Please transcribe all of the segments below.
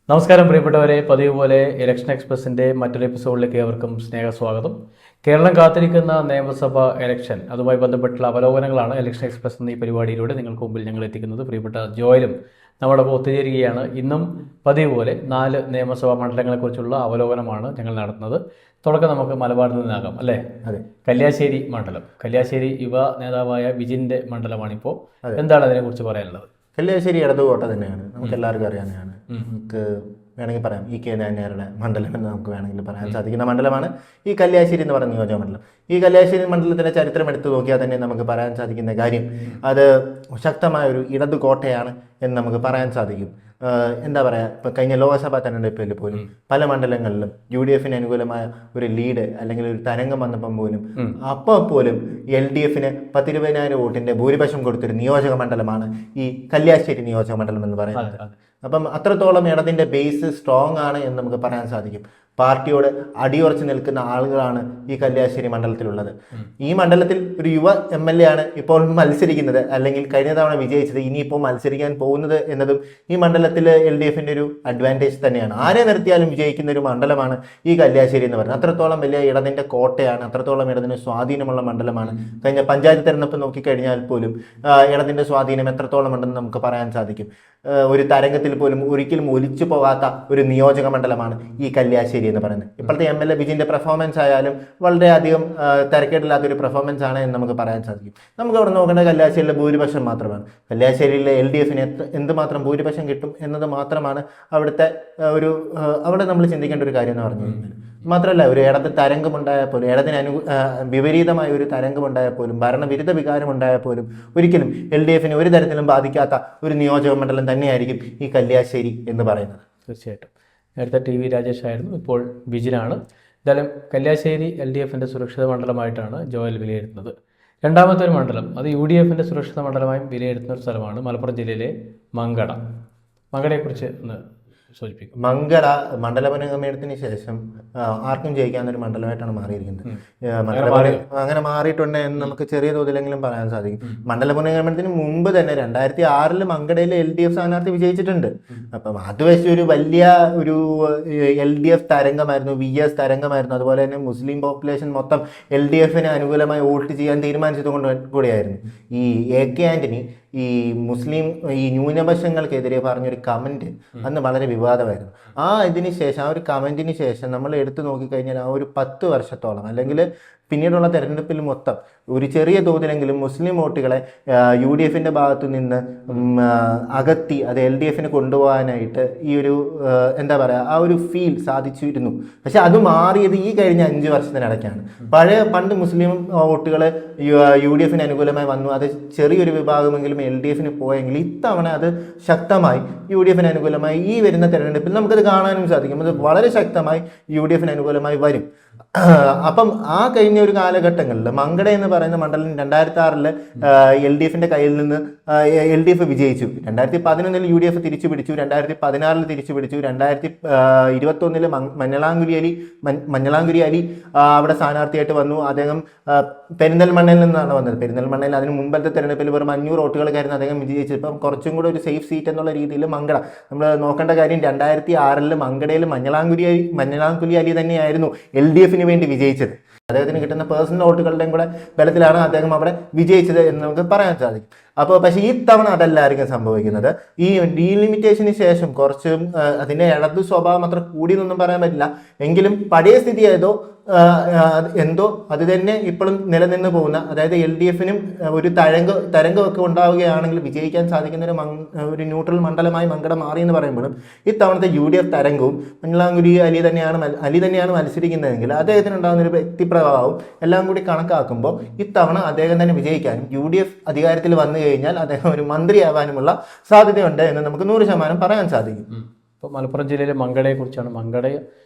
നമസ്കാരം പ്രിയപ്പെട്ടവരെ, പതിവ് പോലെ ഇലക്ഷൻ എക്സ്പ്രസിൻ്റെ മറ്റൊരു എപ്പിസോഡിലേക്ക് ഏവർക്കും സ്നേഹസ്വാഗതം. കേരളം കാത്തിരിക്കുന്ന നിയമസഭാ ഇലക്ഷൻ, അതുമായി ബന്ധപ്പെട്ടുള്ള അവലോകനങ്ങളാണ് ഇലക്ഷൻ എക്സ്പ്രസ് എന്ന ഈ പരിപാടിയിലൂടെ നിങ്ങൾക്ക് മുമ്പിൽ ഞങ്ങൾ എത്തിക്കുന്നത്. പ്രിയപ്പെട്ട ജോയലും നമ്മളൊപ്പം ഒത്തുചേരുകയാണ്. ഇന്നും പതിവ് പോലെ 4 നിയമസഭാ മണ്ഡലങ്ങളെക്കുറിച്ചുള്ള അവലോകനമാണ് ഞങ്ങൾ നടത്തുന്നത്. തുടക്കം നമുക്ക് മലബാറിൽ നിന്നാകാം, അല്ലേ? അതെ. കല്യാശ്ശേരി മണ്ഡലം, കല്യാശ്ശേരി യുവ നേതാവായ വിജിൻ്റെ മണ്ഡലമാണിപ്പോൾ. എന്താണ് അതിനെക്കുറിച്ച് പറയാനുള്ളത്? കല്യാശ്ശേരി ഇടതുകോട്ട തന്നെയാണ്, നമുക്ക് എല്ലാവർക്കും അറിയാവുന്നതാണ്. നമുക്ക് വേണമെങ്കിൽ പറയാം EK നായനാരുടെ മണ്ഡലം എന്ന് നമുക്ക് വേണമെങ്കിൽ പറയാൻ സാധിക്കുന്ന മണ്ഡലമാണ് ഈ കല്യാശ്ശേരി എന്ന് പറയുന്ന നിയോജക മണ്ഡലം. ഈ കല്യാശ്ശേരി മണ്ഡലത്തിൻ്റെ ചരിത്രം എടുത്തു നോക്കിയാൽ തന്നെ നമുക്ക് പറയാൻ സാധിക്കുന്ന കാര്യം അത് ശക്തമായ ഒരു ഇടതുകോട്ടയാണ് എന്ന് നമുക്ക് പറയാൻ സാധിക്കും. എന്താ പറയുക, ഇപ്പം കഴിഞ്ഞ ലോക്സഭാ തെരഞ്ഞെടുപ്പിൽ പോലും പല മണ്ഡലങ്ങളിലും UDF അനുകൂലമായ ഒരു ലീഡ് അല്ലെങ്കിൽ ഒരു തരംഗം വന്നപ്പം പോലും അപ്പോൾ പോലും LDF 10-20,000 വോട്ടിൻ്റെ ഭൂരിപക്ഷം കൊടുത്തൊരു നിയോജക മണ്ഡലമാണ് ഈ കല്യാശ്ശേരി നിയോജക മണ്ഡലം എന്ന് പറയുന്നത്. അപ്പം അത്രത്തോളം ഇടതിൻ്റെ ബേസ് സ്ട്രോങ് ആണ് എന്ന് നമുക്ക് പറയാൻ സാധിക്കും. പാർട്ടിയോട് അടിയുറച്ച് നിൽക്കുന്ന ആളുകളാണ് ഈ കല്യാശ്ശേരി മണ്ഡലത്തിലുള്ളത്. ഈ മണ്ഡലത്തിൽ ഒരു യുവ MLA ആണ് ഇപ്പോൾ മത്സരിക്കുന്നത്, അല്ലെങ്കിൽ കഴിഞ്ഞ തവണ വിജയിച്ചത്, ഇനിയിപ്പോൾ മത്സരിക്കാൻ പോകുന്നത് എന്നതും ഈ മണ്ഡലത്തിൽ LDF ഒരു അഡ്വാൻറ്റേജ് തന്നെയാണ്. ആരെ നിർത്തിയാലും വിജയിക്കുന്ന ഒരു മണ്ഡലമാണ് ഈ കല്യാശ്ശേരി എന്ന് പറയുന്നത്. അത്രത്തോളം വലിയ ഇടതിൻ്റെ കോട്ടയാണ്, അത്രത്തോളം ഇടതിന് സ്വാധീനമുള്ള മണ്ഡലമാണ്. കഴിഞ്ഞ പഞ്ചായത്ത് തെരഞ്ഞെടുപ്പ് നോക്കിക്കഴിഞ്ഞാൽ പോലും ഇടതിൻ്റെ സ്വാധീനം എത്രത്തോളം ഉണ്ടെന്ന് നമുക്ക് പറയാൻ സാധിക്കും. ഒരു തരംഗത്തിൽ പോലും ഒരിക്കലും ഒലിച്ചു പോകാത്ത ഒരു നിയോജക മണ്ഡലമാണ് ഈ കല്യാശ്ശേരി എന്ന് പറയുന്നത്. ഇപ്പോഴത്തെ MLA വിജിൻ്റെ പെർഫോമൻസ് ആയാലും വളരെയധികം തിരക്കേടില്ലാത്തൊരു പെർഫോമൻസ് ആണ് എന്ന് നമുക്ക് പറയാൻ സാധിക്കും. നമുക്ക് അവിടെ നോക്കേണ്ടത് കല്യാശ്ശേരിയിലെ ഭൂരിപക്ഷം മാത്രമാണ്. കല്യാശ്ശേരിയിലെ LDF എന്തുമാത്രം ഭൂരിപക്ഷം കിട്ടും എന്നത് മാത്രമാണ് അവിടുത്തെ അവിടെ നമ്മൾ ചിന്തിക്കേണ്ട ഒരു കാര്യം എന്ന് പറഞ്ഞു കഴിഞ്ഞാൽ. മാത്രമല്ല, ഒരു ഇടത് തരംഗമുണ്ടായാൽ പോലും, ഇടതിന് വിപരീതമായ ഒരു തരംഗമുണ്ടായാൽ പോലും, ഭരണവിരുദ്ധ വികാരമുണ്ടായാൽ പോലും ഒരിക്കലും LDF ഒരു തരത്തിലും ബാധിക്കാത്ത ഒരു നിയോജക മണ്ഡലം തന്നെയായിരിക്കും ഈ കല്യാശ്ശേരി എന്ന് പറയുന്നത്. തീർച്ചയായിട്ടും. നേരത്തെ TV രാജേഷ് ആയിരുന്നു, ഇപ്പോൾ വിജിനാണ്. എന്തായാലും കല്യാശ്ശേരി LDF സുരക്ഷിത മണ്ഡലമായിട്ടാണ് ജോയൽ വിലയിരുത്തുന്നത്. രണ്ടാമത്തെ ഒരു മണ്ഡലം, അത് UDF സുരക്ഷിത മണ്ഡലമായും വിലയിരുത്തുന്ന ഒരു സ്ഥലമാണ് മലപ്പുറം ജില്ലയിലെ മങ്കട. മങ്കടയെക്കുറിച്ച് ഒന്ന് സൂചിപ്പിക്കും. മങ്കട മണ്ഡല പുനർഗമനത്തിന് ശേഷം ആർക്കും ജയിക്കാവുന്നൊരു മണ്ഡലമായിട്ടാണ് മാറിയിരിക്കുന്നത്. അങ്ങനെ മാറിയിട്ടുണ്ട് എന്ന് നമുക്ക് ചെറിയ തോതിലെങ്കിലും പറയാൻ സാധിക്കും. മണ്ഡല പുനർഗമനത്തിന് മുമ്പ് തന്നെ 2006 മങ്കടയിൽ LDF സ്ഥാനാർത്ഥി വിജയിച്ചിട്ടുണ്ട്. അപ്പം അത് വെച്ച് ഒരു വലിയ ഒരു LDF തരംഗമായിരുന്നു, VS തരംഗമായിരുന്നു. അതുപോലെ തന്നെ മുസ്ലിം പോപ്പുലേഷൻ മൊത്തം LDF അനുകൂലമായി വോട്ട് ചെയ്യാൻ തീരുമാനിച്ചത് കൊണ്ട് കൂടിയായിരുന്നു. ഈ AK ആന്റണി ഈ ന്യൂനപക്ഷങ്ങൾക്കെതിരെ പറഞ്ഞൊരു കമൻറ്റ് അന്ന് വളരെ വിവാദമായിരുന്നു. ഇതിന് ശേഷം ഒരു കമൻറ്റിന് ശേഷം നമ്മൾ എടുത്തു നോക്കിക്കഴിഞ്ഞാൽ ഒരു 10 വർഷത്തോളം അല്ലെങ്കിൽ പിന്നീടുള്ള തെരഞ്ഞെടുപ്പിൽ മൊത്തം ഒരു ചെറിയ തോതിലെങ്കിലും മുസ്ലിം വോട്ടുകളെ UDF ഭാഗത്തു നിന്ന് അകത്തി അത് LDF കൊണ്ടുപോകാനായിട്ട് ഈ ഒരു എന്താ പറയുക ഒരു ഫീൽ സാധിച്ചിരുന്നു. പക്ഷെ അത് മാറിയത് ഈ കഴിഞ്ഞ 5 വർഷത്തിനിടയ്ക്കാണ്. പണ്ട് മുസ്ലിം വോട്ടുകൾ UDF അനുകൂലമായി വന്നു, അത് ചെറിയൊരു വിഭാഗമെങ്കിലും LDF പോയെങ്കിൽ ഇത്തവണ അത് ശക്തമായി UDF അനുകൂലമായി ഈ വരുന്ന തെരഞ്ഞെടുപ്പിൽ നമുക്കത് കാണാനും സാധിക്കും. അത് വളരെ ശക്തമായി UDF അനുകൂലമായി വരും. അപ്പം കഴിഞ്ഞ ഒരു കാലഘട്ടങ്ങളിൽ മങ്കട എന്ന് പറയുന്ന മണ്ഡലം 2006 LDF കയ്യിൽ നിന്ന് LDF വിജയിച്ചു. 2011 UDF തിരിച്ചു പിടിച്ചു, 2016 തിരിച്ചു പിടിച്ചു, 2021 മഞ്ഞളാംകുരി അലി അവിടെ സ്ഥാനാർത്ഥിയായിട്ട് വന്നു. അദ്ദേഹം പെരിന്തൽമണ്ണയിൽ നിന്നാണ് വന്നത്. പെരിന്തൽമണ്ണയിൽ അതിന് മുമ്പത്തെ തെരഞ്ഞെടുപ്പിൽ വെറും 500 വോട്ടുകൾക്കായിരുന്നു അദ്ദേഹം വിജയിച്ചത്. ഇപ്പം കുറച്ചും കൂടെ ഒരു സേഫ് സീറ്റ് എന്നുള്ള രീതിയിൽ മങ്കട നമ്മൾ നോക്കേണ്ട കാര്യം 2006 മങ്കടയിൽ മഞ്ഞളാംകുരി അലി തന്നെയായിരുന്നു LDF വേണ്ടി വിജയിച്ചത്. അദ്ദേഹത്തിന് കിട്ടുന്ന പേഴ്സണൽ വോട്ടുകളുടെയും കൂടെ ബലത്തിലാണ് അദ്ദേഹം അവിടെ വിജയിച്ചത് എന്ന് നമുക്ക് പറയാൻ സാധിക്കും. പക്ഷേ ഈ തവണ അതല്ലായിരിക്കും സംഭവിക്കുന്നത്. ഈ ഡീലിമിറ്റേഷന് ശേഷം കുറച്ചും അതിൻ്റെ ഇടതു സ്വഭാവം അത്ര കൂടിയെന്നൊന്നും പറയാൻ പറ്റില്ല. എങ്കിലും പഴയ സ്ഥിതി എന്തോ അത് തന്നെ ഇപ്പോഴും നിലനിന്ന് പോകുന്ന, അതായത് LDF ഒരു തരംഗമൊക്കെ ഉണ്ടാവുകയാണെങ്കിൽ വിജയിക്കാൻ സാധിക്കുന്ന ഒരു ന്യൂട്രൽ മണ്ഡലമായി മങ്കട മാറി എന്ന് പറയുമ്പോഴും ഇത്തവണത്തെ UDF തരംഗവും മഞ്ഞളാംകുരി അലി തന്നെയാണ് മത്സരിക്കുന്നതെങ്കിൽ അദ്ദേഹത്തിനുണ്ടാകുന്ന ഒരു വ്യക്തിപ്രഭാവവും എല്ലാം കൂടി കണക്കാക്കുമ്പോൾ ഇത്തവണ അദ്ദേഹം തന്നെ വിജയിക്കാനും UDF അധികാരത്തിൽ വന്നു കഴിഞ്ഞാൽ അദ്ദേഹം ഒരു മന്ത്രിയാവാനുമുള്ള സാധ്യതയുണ്ട് എന്ന് നമുക്ക് 100% പറയാൻ സാധിക്കും. ഇപ്പോൾ മലപ്പുറം ജില്ലയിലെ മങ്കടയെക്കുറിച്ചാണ്. മങ്കട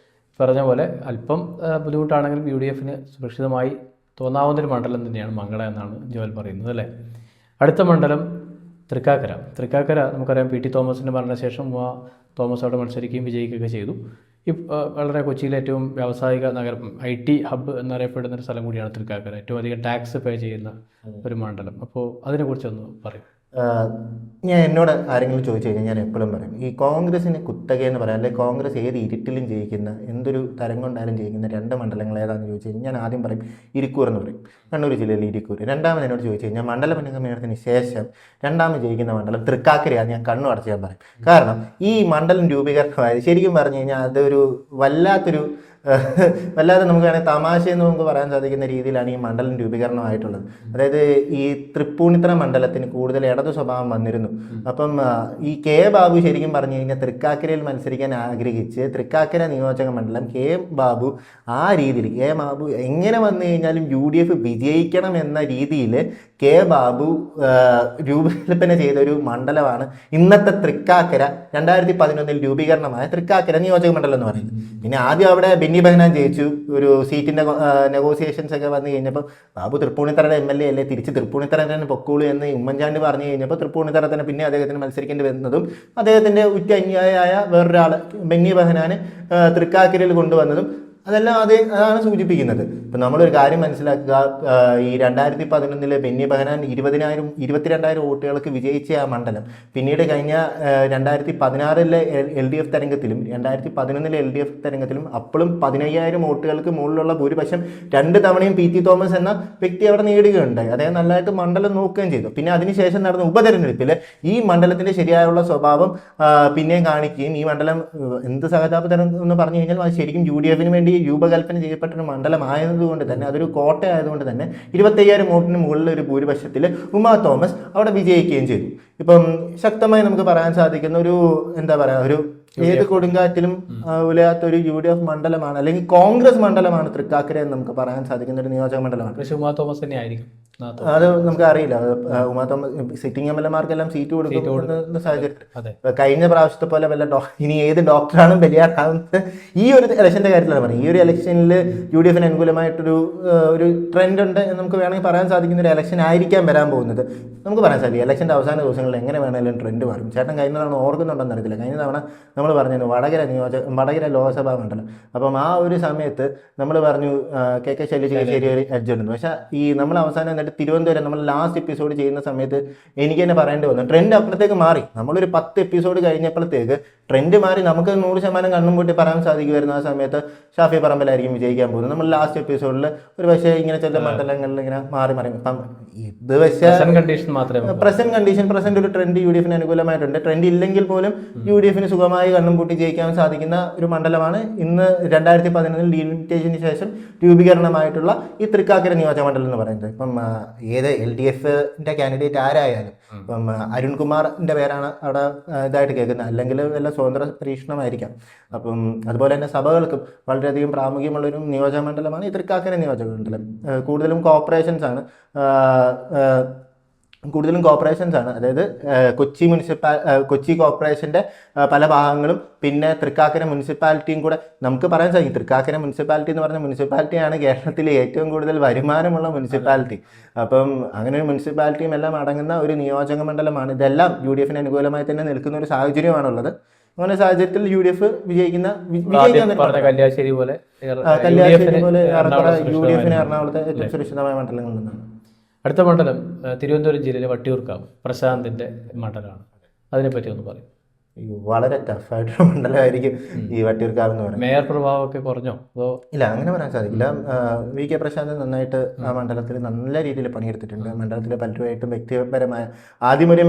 പറഞ്ഞ പോലെ അല്പം ബുദ്ധിമുട്ടാണെങ്കിലും UDF സുരക്ഷിതമായി തോന്നാവുന്നൊരു മണ്ഡലം തന്നെയാണ് മങ്കട എന്നാണ് ജോയൽ പറയുന്നത്, അല്ലേ? അടുത്ത മണ്ഡലം തൃക്കാക്കര നമുക്കറിയാം. PT തോമസിൻ്റെ മരണശേഷം തോമസ് അവിടെ മത്സരിക്കുകയും വിജയിക്കുകയൊക്കെ ചെയ്തു. വളരെ കൊച്ചിയിലെ ഏറ്റവും വ്യാവസായിക നഗരം, IT ഹബ്ബ് എന്നറിയപ്പെടുന്ന ഒരു സ്ഥലം കൂടിയാണ് തൃക്കാക്കര. ഏറ്റവും അധികം ടാക്സ് പേ ചെയ്യുന്ന ഒരു മണ്ഡലം. അപ്പോൾ അതിനെക്കുറിച്ചൊന്ന് പറയും. ഞാൻ എന്നോട് ആരെങ്കിലും ചോദിച്ചു കഴിഞ്ഞാൽ ഞാൻ എപ്പോഴും പറയും, ഈ കോൺഗ്രസിന് കുത്തകയെന്ന് പറയാം, അല്ലെങ്കിൽ കോൺഗ്രസ് ഏത് ഇരുട്ടിലും ജയിക്കുന്ന, എന്തൊരു തരം കൊണ്ടാലും ജയിക്കുന്ന 2 മണ്ഡലങ്ങൾ ഏതാണെന്ന് ചോദിച്ചു കഴിഞ്ഞാൽ ഞാൻ ആദ്യം പറയും ഇരിക്കൂർ എന്ന് പറയും, കണ്ണൂർ ജില്ലയിൽ ഇരിക്കൂർ. രണ്ടാമത് എന്നോട് ചോദിച്ചു കഴിഞ്ഞാൽ മണ്ഡല പുനഃക്രമീകരണത്തിന് ശേഷം രണ്ടാമത് ജയിക്കുന്ന മണ്ഡലം തൃക്കാക്കരയാണ്. ഞാൻ കണ്ണു അടച്ച് ഞാൻ പറയും. കാരണം ഈ മണ്ഡലം രൂപീകരണമായത് ശരിക്കും പറഞ്ഞു കഴിഞ്ഞാൽ അതൊരു വല്ലാതെ നമുക്ക് വേണമെങ്കിൽ തമാശയെന്ന് നമുക്ക് പറയാൻ സാധിക്കുന്ന രീതിയിലാണ് ഈ മണ്ഡലം രൂപീകരണമായിട്ടുള്ളത്. അതായത് ഈ തൃപ്പൂണിത്തറ മണ്ഡലത്തിന് കൂടുതൽ ഇടതു സ്വഭാവം വന്നിരുന്നു. അപ്പം ഈ കെ ബാബു ശരിക്കും പറഞ്ഞു കഴിഞ്ഞാൽ തൃക്കാക്കരയിൽ മത്സരിക്കാൻ ആഗ്രഹിച്ച് തൃക്കാക്കര നിയോജക മണ്ഡലം കെ ബാബു ആ രീതിയിൽ കെ ബാബു എങ്ങനെ വന്നു കഴിഞ്ഞാലും UDF വിജയിക്കണം എന്ന രീതിയിൽ കെ ബാബു രൂപകൽപ്പന ചെയ്ത ഒരു മണ്ഡലമാണ് ഇന്നത്തെ തൃക്കാക്കര. 2011 രൂപീകരണമായ തൃക്കാക്കര നിയോജക മണ്ഡലം എന്ന് പറയുന്നത്. പിന്നെ ആദ്യം അവിടെ ബെന്നി ബെഹനാൻ ജയിച്ചു. ഒരു സീറ്റിന്റെ നെഗോസിയേഷൻസ് ഒക്കെ വന്നു കഴിഞ്ഞപ്പോൾ ബാബു തൃപ്പൂണിത്തറയുടെ MLA അല്ലേ, തിരിച്ച് തൃപ്പൂണിത്തറ തന്നെ പൊക്കോളൂ എന്ന് ഉമ്മൻചാണ്ടി പറഞ്ഞു കഴിഞ്ഞപ്പോൾ തൃപ്പൂണിത്തറ തന്നെ പിന്നെ അദ്ദേഹത്തിന് മത്സരിക്കേണ്ടി വരുന്നതും അദ്ദേഹത്തിന്റെ ഉറ്റ അന്യായ വേറൊരാൾ ബെന്നി ബെഹനാൻ തൃക്കാക്കരയിൽ കൊണ്ടുവന്നതും അതെല്ലാം അതാണ് സൂചിപ്പിക്കുന്നത്. ഇപ്പം നമ്മളൊരു കാര്യം മനസ്സിലാക്കുക, ഈ 2011 ബെന്നി ബെഹനാൻ 22,000 വോട്ടുകൾക്ക് വിജയിച്ച ആ മണ്ഡലം പിന്നീട് കഴിഞ്ഞ 2016 LDF തെരഞ്ഞെടുപ്പിലും 2011 LDF തെരഞ്ഞെടുപ്പിലും അപ്പോഴും 15,000 വോട്ടുകൾക്ക് മുകളിലുള്ള ഭൂരിപക്ഷം 2 തവണയും PT തോമസ് എന്ന വ്യക്തി അവിടെ നേടുകയുണ്ടായി. അദ്ദേഹം നല്ലതായിട്ട് മണ്ഡലം നോക്കുകയും ചെയ്തു. പിന്നെ അതിനുശേഷം നടന്ന ഉപതെരഞ്ഞെടുപ്പിൽ ഈ മണ്ഡലത്തിന്റെ ശരിയായുള്ള സ്വഭാവം പിന്നെയും കാണിക്കുകയും ഈ മണ്ഡലം എന്ത് സഹതാപതരം എന്ന് പറഞ്ഞു കഴിഞ്ഞാൽ അത് ശരിക്കും UDF വേണ്ടി രൂപകൽപ്പന ചെയ്യപ്പെട്ട ഒരു മണ്ഡലമായതുകൊണ്ട് തന്നെ അതൊരു കോട്ടയായതുകൊണ്ട് തന്നെ 25,000 വോട്ടിന് മുകളിൽ ഒരു ഭൂരിപക്ഷത്തിൽ ഉമാ തോമസ് അവിടെ വിജയിക്കുകയും ചെയ്തു. ഇപ്പം ശക്തമായി നമുക്ക് പറയാൻ സാധിക്കുന്ന ഒരു എന്താ പറയുക, ഒരു ഏത് കൊടുങ്കാറ്റിലും ഉലയാത്ത ഒരു UDF മണ്ഡലമാണ്, അല്ലെങ്കിൽ കോൺഗ്രസ് മണ്ഡലമാണ് തൃക്കാക്കര എന്ന് നമുക്ക് പറയാൻ സാധിക്കുന്ന ഒരു നിയോജക മണ്ഡലമാണ്. പക്ഷേ ഉമാ തോമസ് തന്നെ ആയിരിക്കും അത് നമുക്ക് അറിയില്ല. ഉമാ തോമസ് സിറ്റിംഗ് MLA-മാർക്കെല്ലാം സീറ്റ് കൊടുക്കുന്ന സാഹചര്യം കഴിഞ്ഞ പ്രാവശ്യത്തെ പോലെ ഇനി ഏത് ഡോക്ടറാണ് ബലിയാറാവുന്നത് ഈ ഒരു ഇലക്ഷന്റെ കാര്യത്തിലാണ് പറയുന്നത്. ഈ ഒരു ഇലക്ഷനിൽ UDF-ന് അനുകൂലമായിട്ടൊരു ട്രെൻഡ് ഉണ്ട് എന്ന് നമുക്ക് വേണമെങ്കിൽ പറയാൻ സാധിക്കുന്ന ഒരു ഇലക്ഷൻ ആയിരിക്കാം വരാൻ പോകുന്നത്. നമുക്ക് പറയാൻ സാധിക്കും ഇലക്ഷന്റെ അവസാന ദിവസങ്ങളിൽ എങ്ങനെ വേണമെങ്കിലും ട്രെൻഡ് മാറും. ചേട്ടൻ കഴിഞ്ഞ തവണ ഓർക്കുന്നുണ്ടെന്ന് അറിയത്തില്ല, കഴിഞ്ഞ തവണ നമ്മൾ പറഞ്ഞു വടകര ലോക്സഭാ മണ്ഡലം. അപ്പം ആ ഒരു സമയത്ത് നമ്മൾ പറഞ്ഞു KK ശൈലജയ്ക്ക് ഒരു എഡ്ജ് ഉണ്ടെന്ന്. പക്ഷേ ഈ നമ്മൾ അവസാനം എന്നിട്ട് തിരുവനന്തപുരം നമ്മൾ ലാസ്റ്റ് എപ്പിസോഡ് ചെയ്യുന്ന സമയത്ത് എനിക്ക് തന്നെ പറയേണ്ടി വന്നു, ട്രെൻഡ് അപ്പോഴത്തേക്ക് മാറി. നമ്മളൊരു 10 എപ്പിസോഡ് കഴിഞ്ഞപ്പോഴത്തേക്ക് ട്രെൻഡ് മാറി. നമുക്ക് 100% കണ്ണും പൂട്ടി പറയാൻ സാധിക്കുമായിരുന്നു ആ സമയത്ത് ഷാഫി പറമ്പിലായിരിക്കും വിജയിക്കാൻ പോകുന്നത്. നമ്മൾ ലാസ്റ്റ് എപ്പിസോഡിൽ ഒരു പക്ഷേ ഇങ്ങനെ ചില മണ്ഡലങ്ങളിൽ ഇങ്ങനെ മാറി മാറി. അപ്പം ഇത് പക്ഷേ പ്രസന്റ് ഒരു ട്രെൻഡ് UDF-ന് അനുകൂലമായിട്ടുണ്ട്. ട്രെൻഡ് ഇല്ലെങ്കിൽ പോലും UDF-ന് സുഖമായി കണ്ണും പൂട്ടി ജയിക്കാൻ സാധിക്കുന്ന ഒരു മണ്ഡലമാണ് ഇന്ന് 2011 ഡിലിമിറ്റേഷന് ശേഷം രൂപീകരണമായിട്ടുള്ള ഈ തൃക്കാക്കര നിയോജക മണ്ഡലം എന്ന് പറയുന്നത്. ഇപ്പം ഏത് LDF-ന്റെ കാൻഡിഡേറ്റ് ആരായാലും ഇപ്പം അരുൺകുമാറിന്റെ പേരാണ് അവിടെ ഇതായിട്ട് കേൾക്കുന്നത്, അല്ലെങ്കിൽ വല്ല സ്വതന്ത്ര പരീക്ഷണമായിരിക്കാം. അപ്പം അതുപോലെ തന്നെ സഭകൾക്കും വളരെയധികം പ്രാമുഖ്യമുള്ളൊരു നിയോജക മണ്ഡലമാണ് ഈ തൃക്കാക്കര നിയോജക മണ്ഡലം. കൂടുതലും കോർപ്പറേഷൻസ് ആണ്. അതായത് കൊച്ചി കോർപ്പറേഷന്റെ പല ഭാഗങ്ങളും പിന്നെ തൃക്കാക്കര മുനിസിപ്പാലിറ്റിയും കൂടെ നമുക്ക് പറയാൻ സാധിക്കും. തൃക്കാക്കര മുനിസിപ്പാലിറ്റി എന്ന് പറഞ്ഞ മുനിസിപ്പാലിറ്റിയാണ് കേരളത്തിലെ ഏറ്റവും കൂടുതൽ വരുമാനമുള്ള മുനിസിപ്പാലിറ്റി. അപ്പം അങ്ങനെ ഒരു മുനിസിപ്പാലിറ്റിയും എല്ലാം അടങ്ങുന്ന ഒരു നിയോജക മണ്ഡലമാണ്. ഇതെല്ലാം UDF-ന് അനുകൂലമായി തന്നെ നിൽക്കുന്ന ഒരു സാഹചര്യമാണുള്ളത്. അങ്ങനെ സാഹചര്യത്തിൽ UDF വിജയിക്കാൻ കല്യാശ്ശേരി പോലെ UDF-ന് എറണാകുളത്തെ ഏറ്റവും സുരക്ഷിതമായ മണ്ഡലങ്ങളിൽ നിന്നാണ്. അടുത്ത മണ്ഡലം തിരുവനന്തപുരം ജില്ലയിലെ വട്ടിയൂർക്കാവ് പ്രശാന്തിന്റെ മണ്ഡലമാണ്. അതിനെപ്പറ്റി ഒന്ന് പറയും. വളരെ ടഫായിട്ടൊരു മണ്ഡലമായിരിക്കും ഈ വട്ടിയൂർക്കാവ് എന്ന് പറയുന്നത്. മേയർ പ്രഭാവമൊക്കെ കുറഞ്ഞോ അതോ? ഇല്ല, അങ്ങനെ പറയാൻ സാധിക്കില്ല. VK പ്രശാന്ത് നന്നായിട്ട് ആ മണ്ഡലത്തിൽ നല്ല രീതിയിൽ പണിയെടുത്തിട്ടുണ്ട്. മണ്ഡലത്തിലെ പലരുമായിട്ടും വ്യക്തിപരമായ ആദ്യം ഒരു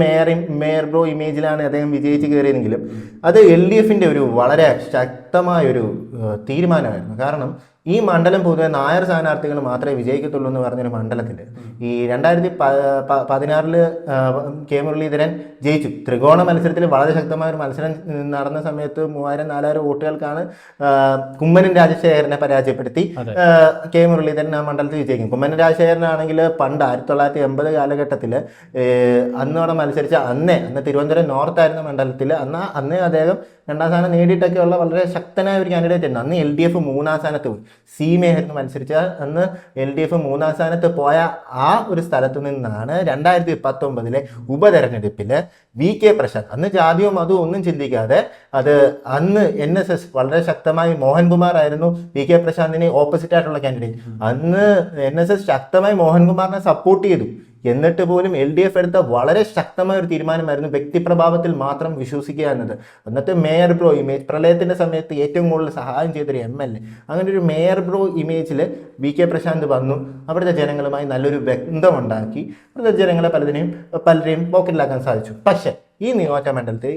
മേയർ ബ്രോ ഇമേജിലാണ് അദ്ദേഹം വിജയിച്ച് കയറിയതെങ്കിലും അത് LDF-ന്റെ ഒരു വളരെ ശക്തമായൊരു തീരുമാനമായിരുന്നു. കാരണം ഈ മണ്ഡലം പൊതുവെ നായർ സ്ഥാനാർത്ഥികൾ മാത്രമേ വിജയിക്കത്തുള്ളൂ എന്ന് പറഞ്ഞൊരു മണ്ഡലത്തിൽ ഈ 2016 കെ മുരളീധരൻ ജയിച്ചു. ത്രികോണ മത്സരത്തിൽ വളരെ ശക്തമായ ഒരു മത്സരം നടന്ന സമയത്ത് 3,000-4,000 വോട്ടുകൾക്കാണ് കുമ്മനം രാജശേഖരനെ പരാജയപ്പെടുത്തി കെ മുരളീധരൻ ആ മണ്ഡലത്തിൽ വിജയിക്കും. കുമ്മനം രാജശേഖരനാണെങ്കിൽ പണ്ട് 1980 കാലഘട്ടത്തിൽ അന്നോടെ മത്സരിച്ച അന്ന് തിരുവനന്തപുരം നോർത്ത് ആയിരുന്ന മണ്ഡലത്തിൽ അന്നേ അദ്ദേഹം 2ാം സ്ഥാനം നേടിയിട്ടൊക്കെയുള്ള വളരെ ശക്തനായ ഒരു കാൻഡിഡേറ്റ് ഉണ്ട്. അന്ന് LDF 3ാം സ്ഥാനത്ത് പോയി. സീമയായിരുന്നു മത്സരിച്ച അന്ന് LDF 3ാം സ്ഥാനത്ത് പോയ ആ ഒരു സ്ഥലത്തു നിന്നാണ് 2019 ഉപതെരഞ്ഞെടുപ്പിൽ VK പ്രശാന്ത്, അന്ന് ജാതിയോ മതമോ ഒന്നും ചിന്തിക്കാതെ അന്ന് NSS വളരെ ശക്തമായി മോഹൻകുമാർ ആയിരുന്നു VK പ്രശാന്തിന് ഓപ്പോസിറ്റ് ആയിട്ടുള്ള കാൻഡിഡേറ്റ്. അന്ന് NSS ശക്തമായി മോഹൻകുമാറിനെ സപ്പോർട്ട് ചെയ്തു. എന്നിട്ട് പോലും LDF എടുത്ത വളരെ ശക്തമായ ഒരു തീരുമാനമായിരുന്നു വ്യക്തിപ്രഭാവത്തിൽ മാത്രം വിശ്വസിക്കുക എന്നത്. അന്നത്തെ മേയർ ബ്രോ ഇമേജ്, പ്രളയത്തിന്റെ സമയത്ത് ഏറ്റവും കൂടുതൽ സഹായം ചെയ്തൊരു MLA, അങ്ങനെ ഒരു മേയർ ബ്രോ ഇമേജിൽ VK പ്രശാന്ത് വന്നു, അവിടുത്തെ ജനങ്ങളുമായി നല്ലൊരു ബന്ധമുണ്ടാക്കി അവിടുത്തെ ജനങ്ങളെ പലരെയും പോക്കറ്റിലാക്കാൻ സാധിച്ചു. പക്ഷേ ഈ നിയോജകമണ്ഡലത്തിൽ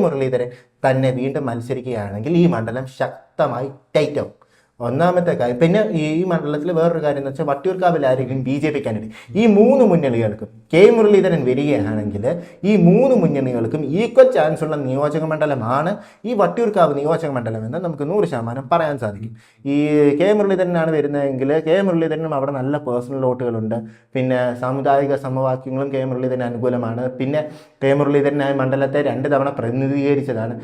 മുരളീധരൻ തന്നെ വീണ്ടും മത്സരിക്കുകയാണെങ്കിൽ ഈ മണ്ഡലം ശക്തമായി ടൈറ്റ് ആവും. ഒന്നാമത്തെ കാര്യം. പിന്നെ ഈ മണ്ഡലത്തിൽ വേറൊരു കാര്യം എന്ന് വെച്ചാൽ വട്ടിയൂർക്കാവിലായിരിക്കും BJP കാൻഡിഡേറ്റ്. ഈ 3 മുന്നണികൾക്കും മുരളീധരൻ വരികയാണെങ്കിൽ ഈ 3 മുന്നണികൾക്കും ഈക്വൽ ചാൻസ് ഉള്ള നിയോജക മണ്ഡലമാണ് ഈ വട്ടിയൂർക്കാവ് നിയോജക മണ്ഡലം എന്ന് നമുക്ക് 100% പറയാൻ സാധിക്കും. ഈ മുരളീധരനാണ് വരുന്നതെങ്കിൽ മുരളീധരനും അവിടെ നല്ല പേഴ്സണൽ വോട്ടുകളുണ്ട്. പിന്നെ സാമുദായിക സമവാക്യങ്ങളും മുരളീധരന് അനുകൂലമാണ്. പിന്നെ മുരളീധരനായ മണ്ഡലത്തെ 2 തവണ പ്രതിനിധീകരിച്ചതാണ്.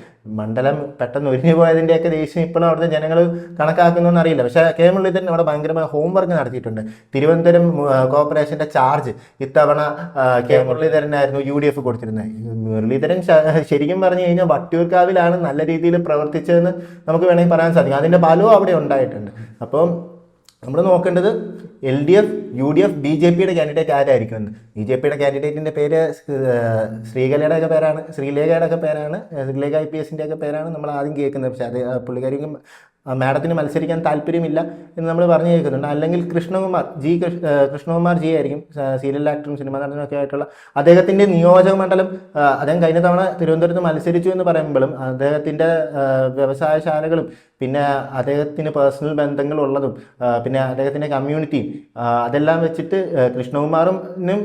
മണ്ഡലം പെട്ടെന്ന് ഒഴിഞ്ഞു പോയതിൻ്റെയൊക്കെ ദേഷ്യം ഇപ്പോഴും അവിടുത്തെ ജനങ്ങൾ കണക്കാക്കുന്നൊന്നും അറിയില്ല. പക്ഷേ മുരളീധരൻ അവിടെ ഭയങ്കരമായ ഹോംവർക്ക് നടത്തിയിട്ടുണ്ട്. തിരുവനന്തപുരം കോർപ്പറേഷൻ്റെ ചാർജ് ഇത്തവണ മുരളീധരനായിരുന്നു UDF കൊടുത്തിരുന്നത്. മുരളീധരൻ ശരിക്കും പറഞ്ഞു കഴിഞ്ഞാൽ വട്ടിയൂർക്കാവിലാണ് നല്ല രീതിയിൽ പ്രവർത്തിച്ചതെന്ന് നമുക്ക് വേണമെങ്കിൽ പറയാൻ സാധിക്കും. അതിൻ്റെ ബലവും അവിടെ ഉണ്ടായിട്ടുണ്ട്. അപ്പം നമ്മൾ നോക്കേണ്ടത് LDF, UDF, BJPയുടെ കാൻഡിഡേറ്റ് ആരായിരിക്കും എന്ന്. BJPയുടെ കാൻഡിഡേറ്റിൻ്റെ പേര് ശ്രീലേഖയുടെ ഒക്കെ പേരാണ്. ശ്രീലേഖ IPSൻ്റെ ഒക്കെ പേരാണ് നമ്മൾ ആദ്യം കേൾക്കുന്നത്. പക്ഷേ അത് പുള്ളിക്കാരിക്കും മാഡത്തിന് മത്സരിക്കാൻ താല്പര്യമില്ല എന്ന് നമ്മൾ പറഞ്ഞു കേൾക്കുന്നുണ്ട്. അല്ലെങ്കിൽ കൃഷ്ണകുമാർ ജി ആയിരിക്കും, സീരിയൽ ആക്ടറും സിനിമ നടനൊക്കെ ആയിട്ടുള്ള അദ്ദേഹത്തിൻ്റെ നിയോജക മണ്ഡലം. അദ്ദേഹം കഴിഞ്ഞ തവണ തിരുവനന്തപുരത്ത് മത്സരിച്ചു എന്ന് പറയുമ്പോഴും അദ്ദേഹത്തിൻ്റെ വ്യവസായശാലകളും പിന്നെ അദ്ദേഹത്തിന് പേഴ്സണൽ ബന്ധങ്ങളുള്ളതും പിന്നെ അദ്ദേഹത്തിൻ്റെ കമ്മ്യൂണിറ്റിയും അതെല്ലാം വെച്ചിട്ട് കൃഷ്ണകുമാറിനും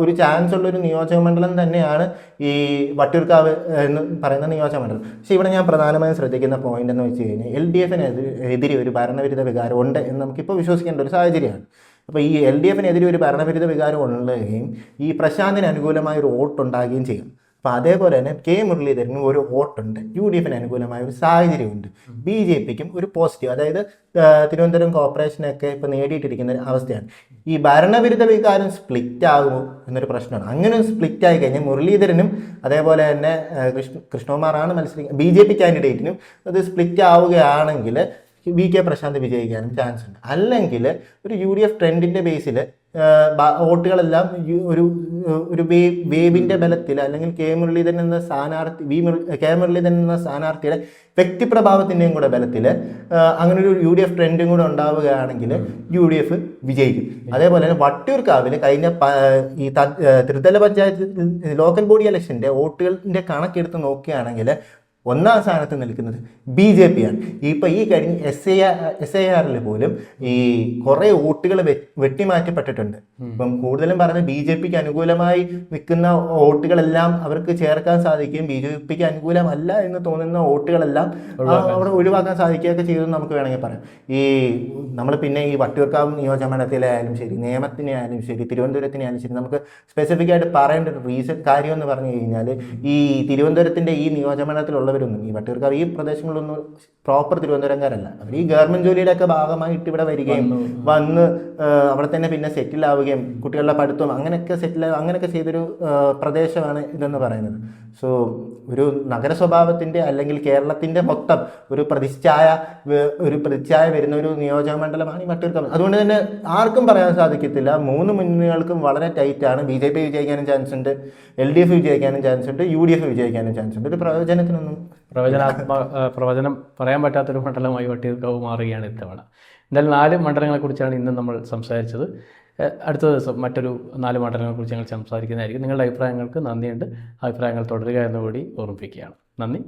ഒരു ചാൻസ് ഉള്ളൊരു നിയോജക മണ്ഡലം തന്നെയാണ് ഈ വട്ടിയൂർക്കാവ് എന്ന് പറയുന്ന നിയോജക മണ്ഡലം. പക്ഷേ ഇവിടെ ഞാൻ പ്രധാനമായും ശ്രദ്ധിക്കുന്ന പോയിന്റ് എന്ന് വെച്ച് കഴിഞ്ഞാൽ LDFനെതിരെ ഒരു ഭരണവിരുദ്ധ വികാരം ഉണ്ട് എന്ന് നമുക്കിപ്പോൾ വിശ്വസിക്കേണ്ട ഒരു സാഹചര്യമാണ്. അപ്പോൾ ഈ LDFനെതിരെ ഒരു ഭരണവിരുദ്ധ വികാരം ഉള്ളുകയും ഈ പ്രശാന്തിന് അനുകൂലമായ ഒരു വോട്ടുണ്ടാകുകയും ചെയ്യും. അപ്പോൾ അതേപോലെ തന്നെ മുരളീധരനും ഒരു വോട്ടുണ്ട്, UDFന് അനുകൂലമായ ഒരു സാഹചര്യമുണ്ട്, BJPക്കും ഒരു പോസിറ്റീവ്, അതായത് തിരുവനന്തപുരം കോർപ്പറേഷനൊക്കെ ഇപ്പോൾ നേടിയിട്ടിരിക്കുന്ന ഒരു അവസ്ഥയാണ്. ഈ ഭരണവിരുദ്ധ വികാരം സ്പ്ലിറ്റ് ആകുമോ എന്നൊരു പ്രശ്നമാണ്. അങ്ങനെ സ്പ്ലിറ്റ് ആയി കഴിഞ്ഞാൽ മുരളീധരനും അതേപോലെ തന്നെ കൃഷ്ണകുമാറാണ് മത്സരിക്കുക BJP കാൻഡിഡേറ്റിനും അത് സ്പ്ലിറ്റ് ആവുകയാണെങ്കിൽ VK പ്രശാന്ത് വിജയിക്കാനും ചാൻസ് ഉണ്ട്. അല്ലെങ്കിൽ ഒരു UDF ട്രെൻഡിൻ്റെ ബേസിൽ വോട്ടുകളെല്ലാം ഒരു വേവിൻ്റെ ബലത്തിൽ അല്ലെങ്കിൽ മുരളീധരൻ എന്ന സ്ഥാനാർത്ഥിയുടെ വ്യക്തിപ്രഭാവത്തിൻ്റെയും കൂടെ ബലത്തിൽ അങ്ങനെ ഒരു UDF ട്രെൻഡും കൂടെ ഉണ്ടാവുകയാണെങ്കിൽ UDF വിജയിക്കും. അതേപോലെ തന്നെ വട്ടിയൂർക്കാവിൽ കഴിഞ്ഞ ഈ ത്രിതല പഞ്ചായത്ത് ലോക്കൽ ബോഡി ഇലക്ഷൻ്റെ വോട്ടുകളുടെ കണക്കെടുത്ത് നോക്കുകയാണെങ്കിൽ 1ാം സ്ഥാനത്ത് നിൽക്കുന്നത് BJP ആണ്. ഇപ്പോൾ ഈ കഴിഞ്ഞ SARൽ പോലും ഈ കുറേ വോട്ടുകൾ വെട്ടിമാറ്റപ്പെട്ടിട്ടുണ്ട്. ഇപ്പം കൂടുതലും പറഞ്ഞ് BJPക്ക് അനുകൂലമായി നിൽക്കുന്ന വോട്ടുകളെല്ലാം അവർക്ക് ചേർക്കാൻ സാധിക്കുകയും BJPക്ക് അനുകൂലമല്ല എന്ന് തോന്നുന്ന വോട്ടുകളെല്ലാം അവിടെ ഒഴിവാക്കാൻ സാധിക്കുകയൊക്കെ ചെയ്തെന്ന് നമുക്ക് വേണമെങ്കിൽ പറയാം. ഈ നമ്മൾ പിന്നെ ഈ വട്ടിയൂർക്കാവ് നിയോജകമണ്ഡലത്തിലായാലും ശരി, നേമത്തിനായാലും ശരി, തിരുവനന്തപുരത്തിനായാലും ശരി, നമുക്ക് സ്പെസിഫിക് ആയിട്ട് പറയേണ്ട ഒരു കാര്യം എന്ന് പറഞ്ഞു കഴിഞ്ഞാൽ ഈ തിരുവനന്തപുരത്തിൻ്റെ ഈ നിയോജകമണ്ഡലത്തിലുള്ള ഈ വട്ടിയൂർക്കാവ് ഈ പ്രദേശങ്ങളിലൊന്നും പ്രോപ്പർ തിരുവനന്തപുരംകാരല്ല. അവർ ഈ ഗവൺമെന്റ് ജോലിയുടെ ഒക്കെ ഭാഗമായിട്ട് ഇവിടെ വരികയും വന്ന് അവിടെ തന്നെ പിന്നെ സെറ്റിൽ ആവുകയും കുട്ടികളുടെ പഠിത്തവും അങ്ങനെയൊക്കെ ചെയ്തൊരു പ്രദേശമാണ് ഇതെന്ന് പറയുന്നത്. സോ ഒരു നഗര സ്വഭാവത്തിൻ്റെ അല്ലെങ്കിൽ കേരളത്തിൻ്റെ മൊത്തം ഒരു പ്രതിച്ഛായ വരുന്ന ഒരു നിയോജക മണ്ഡലമാണ് ഈ വട്ടിയൂർക്കാവ്. അതുകൊണ്ട് തന്നെ ആർക്കും പറയാൻ സാധിക്കത്തില്ല. 3 മുന്നണികൾക്കും വളരെ ടൈറ്റാണ്. BJP വിജയിക്കാനും ചാൻസ് ഉണ്ട്, LDF വിജയിക്കാനും ചാൻസ് ഉണ്ട്, UDF വിജയിക്കാനും ചാൻസ് ഉണ്ട്. ഒരു പ്രവചനം പറയാൻ പറ്റാത്തൊരു മണ്ഡലമായി വട്ടിയൂർക്കാവ് മാറുകയാണ് ഇത്തവണ. എന്തായാലും 4 മണ്ഡലങ്ങളെക്കുറിച്ചാണ് ഇന്ന് നമ്മൾ സംസാരിച്ചത്. അടുത്ത ദിവസം മറ്റൊരു 4 മണ്ഡലങ്ങളെക്കുറിച്ച് ഞങ്ങൾ സംസാരിക്കുന്നതായിരിക്കും. നിങ്ങളുടെ അഭിപ്രായങ്ങൾക്ക് നന്ദിയുണ്ട്. അഭിപ്രായങ്ങൾ തുടരുക എന്നുകൂടി ഓർമ്മിപ്പിക്കുകയാണ്. നന്ദി.